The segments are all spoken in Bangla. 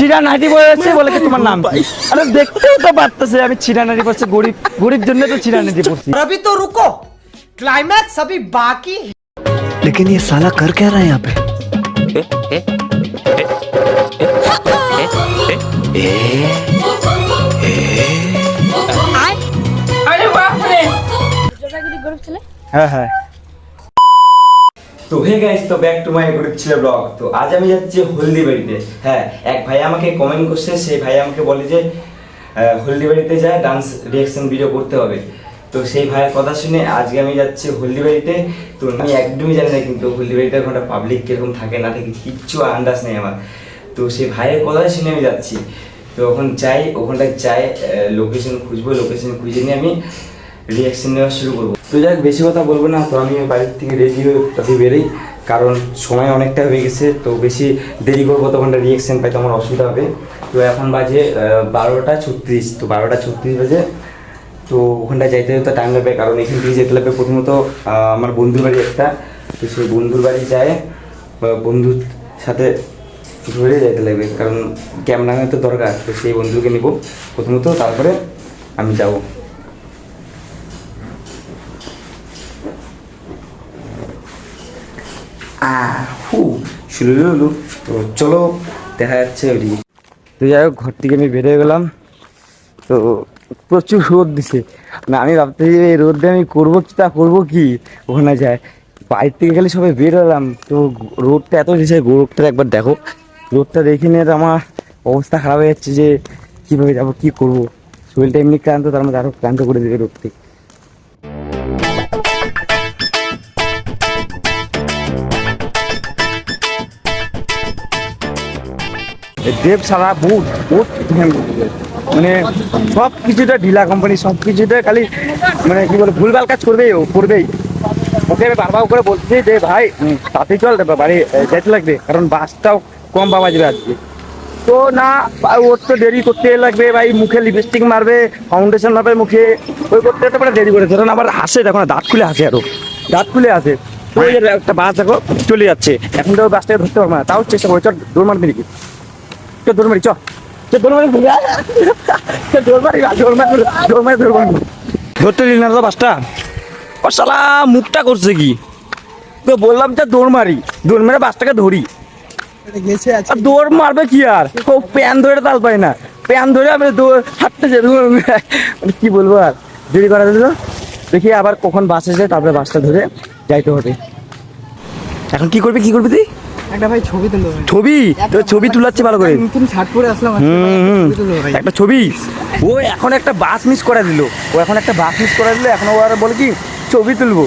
ছিড়া নাইটি পরেছে বলে কি তোমার নাম কি? আরে দেখতেও তো পারতেছে আমি ছিড়া নাইটি পরছি, গরিব গরিব জন্য তো ছিড়া নাইটি পরছি। अभी तो रुको, क्लाइमैक्स अभी बाकी। लेकिन ये साला कर क्या रहा है यहाँ पे? হ্যাঁ হ্যাঁ। তো হে গাইস, তো ব্যাক টু মাই গরিব ছেলে ব্লগ। তো আজ আমি যাচ্ছি হলদিবাড়িতে। হ্যাঁ, এক ভাই আমাকে কমেন্ট করছে, সেই ভাই আমাকে বলে যে হলদিবাড়িতে যা ডান্স রিঅ্যাকশন ভিডিও করতে হবে। তো সেই ভাইয়ের কথা শুনে আজকে আমি যাচ্ছি হলদিবাড়িতে। তো আমি একদমই জানি না কিন্তু হলদিবাড়িতে ওখানটা পাবলিক কিরকম থাকে না থাকে কিচ্ছু আন্দাজ নেই আমার। তো সেই ভাইয়ের কথা শুনে আমি যাচ্ছি। তো ওখানটায় যাই লোকেশন খুঁজবো, লোকেশন খুঁজে নিয়ে আমি রিঅ্যাকশন নেওয়া শুরু করবো। তো যাক, বেশি কথা বলবো না। তো আমি বাড়ির থেকে রেডি হয়ে তাতে বেরোই, কারণ সময় অনেকটা হয়ে গেছে। তো বেশি দেরি করবো তখন রিঅ্যাকশন পাইতে আমার অসুবিধা হবে। তো এখন বাজে 12:36। তো 12:36 বাজে। তো ওখানটায় যাইতে যেতে টাইম লাগবে, কারণ এখান থেকে যেতে লাগবে প্রথমত আমার বন্ধুর বাড়ি একটা। তো সেই বন্ধুর বাড়ি যায় বন্ধুর সাথে ঘুরে যেতে লাগবে, কারণ ক্যামেরা তো দরকার। তো সেই বন্ধুকে নিব প্রথমত, তারপরে আমি যাব। শুরু। তো চলো দেখা যাচ্ছে ওইদিকে। তো যাই হোক, ঘর থেকে আমি বেরিয়ে গেলাম। তো প্রচুর রোদ দিছে না, আমি ভাবতেছি এই রোদ দিয়ে আমি করবো কি, তা করবো কি ওখানে যায়। বাইরে থেকে গেলে সবাই বের হলাম, তো রোদটা এত দিছে। রোদটা একবার দেখো, রোদটা দেখে নিয়ে তো আমার অবস্থা খারাপ হয়ে যাচ্ছে যে কীভাবে যাবো, কী করবো। শরীরটা এমনি ক্লান্ত, তার মধ্যে আরও ক্লান্ত করে দেবে রোদ থেকে। দেব সারা বুট মানে সব কিছুটা ঢিলা কোম্পানি, সব কিছুটা খালি মানে কি বলে ভুলভাল কাজ করবেই, ও করবেই। ওকে আমি বারবার করে বলছি যে ভাই তাতে চল বাড়ি যেতে লাগবে, কারণ বাসটাও কম পাওয়া যাবে আজকে। তো না, ওর তো দেরি করতে লাগবে ভাই, মুখে লিপস্টিক মারবে, ফাউন্ডেশন মারবে মুখে, ওই করতে করতে পরে দেরি করে। ধরুন আবার হাসে, দেখো না দাঁত খুলে হাসে, আরো দাঁত খুলে আসে। তো ওই যে একটা বাস দেখো চলে যাচ্ছে, এখন তো বাসটাকে ধরতে পারবো না, তাও চেষ্টা করে চল দৌড় মারবি নাকি, চল দৌড় মারি, ধরতে দিল না তো বাসটা। ও শালা মুখটা করছে কি, তো বললাম যে দৌড় মারি, দৌড় মেরে বাসটাকে ধরি। দৌড় মারবে কি আর, ও প্যান ধরে তাল পাই না, প্যান ধরে আমি হাঁটতে যাই, মানে কি বলবো আর, দেরি করা দিল। দেখি আবার কখন বাস এসে, তারপরে বাসটা ধরে যাইতে হবে। এখন কি করবি তুই? একটা ভাই ছবি তুলবো, ছবি তো ছবি তুলাচ্ছে ভালো করে, নতুন শার্ট পরে আসলাম, একটা ছবি। ও এখন একটা বাস মিস করে দিল, এখন ও আর বলে কি ছবি তুলবো,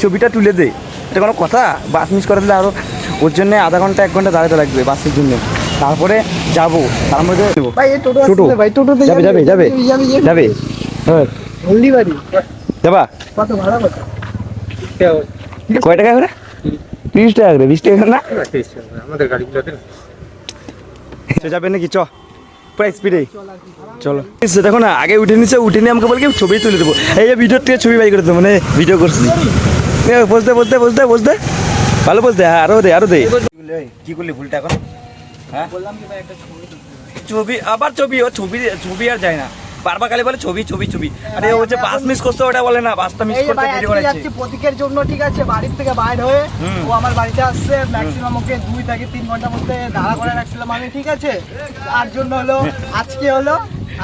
ছবিটা তুলে দে। এটা কোনো কথা? বাস মিস করে দিলে আরো ওর জন্য আধা ঘন্টা 1 ঘন্টা দাঁড়াতে লাগবে বাসের জন্য, তারপরে যাবো। তার মধ্যে টোটো যাবে হ্যাঁ হলদিবাড়ি যাবা। কত ভাড়া কত? কয় টাকা করে? 30 টাকা করে, 20 টাকা না আমাদের গাড়িগুলোতে যাবে নাকি? প্রায় স্পিডে চলো। দেখো না, আগে উঠে নিয়ে আমাকে বলে কি ছবি তুলে দেবো। এই যে ভিডিওর থেকে ছবি বাই করে দেবো, মানে ভিডিও করছি। বসতে ভালো বলতে। হ্যাঁ আরো দে কি করলি ভুলটা এখন? হ্যাঁ বললাম কি ভাই একটা ছবি, আবার ছবি আর যায় না, বারবার খালি বলে ছবি। আরে ও যে বাস মিস করতে, ওটা বলে না বাসটা মিস করতে ভিডিও বানাচ্ছে প্রতীকের জন্য। ঠিক আছে, বাড়ির থেকে বাইরে হয়ে ও আমার বাড়িতে আসছে, ম্যাক্সিমাম ওকে 2 থেকে 3 ঘন্টার মধ্যে দাঁড়া করে রাখছিলাম আমি। ঠিক আছে, তার জন্য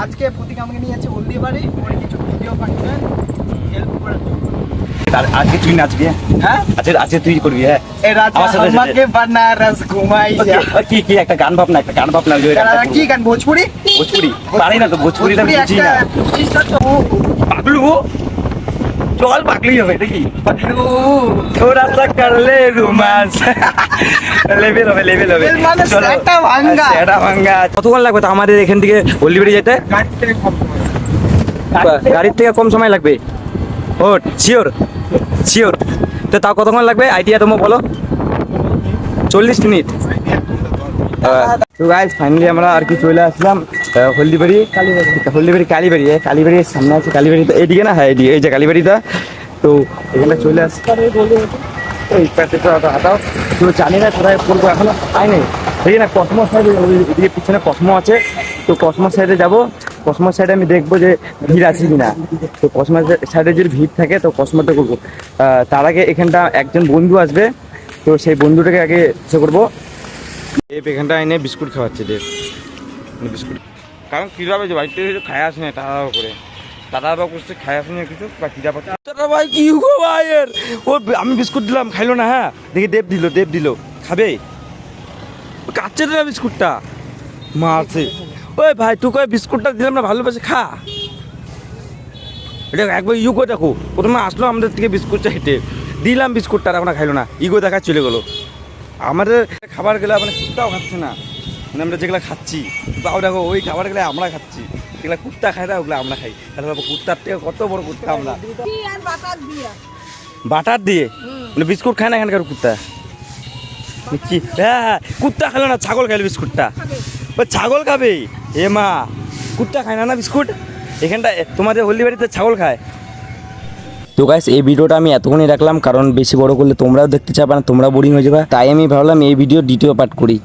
আজকে প্রতীক আমাকে নিয়ে যাচ্ছে হলদিবাড়ি, ওর কিছু ভিডিও পাঠিয়ে হেল্প করে। আজকে তুই নাচবি? হ্যাঁ আজকে তুই করবি? হ্যাঁ আমাকে বানারস ঘুমাই যা। কি একটা গান ভাবনা, কি গান? ভোজপুরি পারি না তো, ভোজপুরিটা বুঝি না। পাগলু চল, পাগলি হবে দেখি, পাগলু থোড়া সা করলে রোমান্স, লেভেল হবে। চলো সেটা ভাঙ্গা। কতক্ষণ লাগবে তো আমাদের এখান থেকে হলদিবাড়ি যেতে? গাড়ির থেকে কম সময় লাগবে? ও শিওর। তো তাও কতক্ষণ লাগবে আইডিয়া তোমার বলো? 40 মিনিট। তো গাইস ফাইনালি আমরা আর কি চলে আসলাম হলদিবাড়ি কালীবাড়ির সামনে আছে। কালীবাড়ি তো এইদিকে না? হ্যাঁ এইদিকে, এই যে কালীবাড়িটা। তো এখানে চলে আসছে, এই পাশে তো হাঁটাও। তো জানি না কোথায় করবো, এখনো পাই নাই। দেখি না কসমোস সাইডে, ওইদিকে পিছনে কসমো আছে, তো কসমোস সাইডে যাবো। কসমোস সাইডে আমি দেখবো যে ভিড় আছে কিনা, তো কসমোস সাইডে যদি ভিড় থাকে তো কসমোটা করবো। তার আগে এখানটা একজন বন্ধু আসবে, তো সেই বন্ধুটাকে আগে ইচ্ছে করবো। এখানটা এনে বিস্কুট খাওয়াচ্ছে দেব, বিস্কুট, কারণ কীভাবে যে বাড়িতে খায় আসে না তাড়াতাড়ি করে, তাড়াতাড়ি করছে খায় আসে না কিছু বা কীরা পাচ্ছে। ভাই কি গো ভাইয়ের, ও আমি বিস্কুট দিলাম খাইলো না, হ্যাঁ দেখি দেব দিল খাবে, কাচ্ছে না বিস্কুটটা, মারছে। ওই ভাই তোকে বিস্কুটটা দিলাম না, ভালোবাসে খা, এটা একবার ইউগো দেখো, প্রথমে আসলো আমাদের থেকে বিস্কুটটা হেঁটে দিলাম, বিস্কুটটা এখন খাইলো না, ইগো দেখা চলে গেলো। আমাদের খাবার গেলে মানে কুত্তাও খাচ্ছে না, মানে আমরা যেগুলো খাচ্ছি তাও দেখো ওই খাবার গেলে আমরা খাচ্ছি, যেগুলো কুত্তা খায় না ওগুলো আমরা খাই, তাহলে ভাবো কুত্তার থেকে কত বড় কুত্তা আমরা। বাটার দিয়ে মানে বিস্কুট খায় না এখানকার কুত্তা, কি হ্যাঁ কুত্তা খেলো না, ছাগল খাইলে বিস্কুটটা, ও ছাগল খাবে, এ মা কুত্তা খায় না বিস্কুট, এখানটা তোমাদের হলদিবাড়িতে ছাগল খায়। তো গাইস এই ভিডিওটা আমি এতক্ষণই রাখলাম, কারণ বেশি বড় করলে তোমরাও দেখতে চাবে না, তোমরা বোরিং হয়ে যাবে, তাই আমি ভাবলাম এই ভিডিও দ্বিতীয় পার্ট করি।